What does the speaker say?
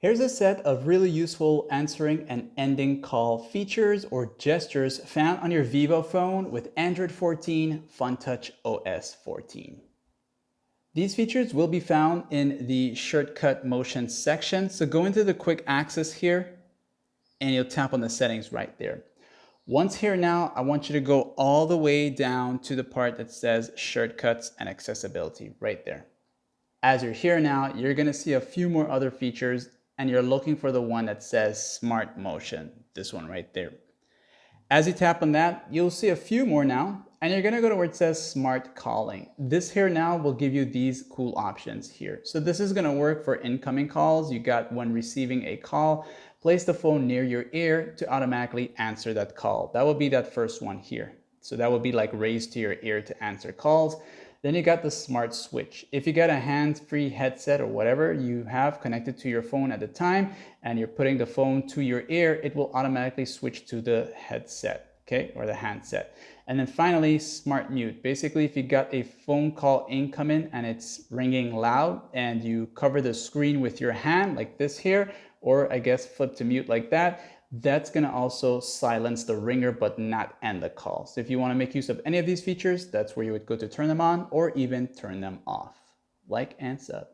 Here's a set of really useful answering and ending call features or gestures found on your Vivo phone with Android 14, FunTouch OS 14. These features will be found in the shortcut motion section. So go into the quick access here and you'll tap on the settings right there. Once here now, I want you to go all the way down to the part that says shortcuts and accessibility right there. As you're here now, you're going to see a few more other features and you're looking for the one that says Smart Motion, this one right there. As you tap on that, you'll see a few more now, and you're going to go to where it says Smart Calling. This here now will give you these cool options here. So this is going to work for incoming calls. You got when receiving a call, place the phone near your ear to automatically answer that call. That will be that first one here. So that will be like raised to your ear to answer calls. Then you got the smart switch. If you got a hands-free headset or whatever you have connected to your phone at the time and you're putting the phone to your ear, it will automatically switch to the headset, okay, or the handset. And then finally, smart mute. Basically, if you got a phone call incoming and it's ringing loud and you cover the screen with your hand like this here, or I guess flip to mute like that, that's going to also silence the ringer but not end the call. So if you want to make use of any of these features, that's where you would go to turn them on or even turn them off. Like and sub.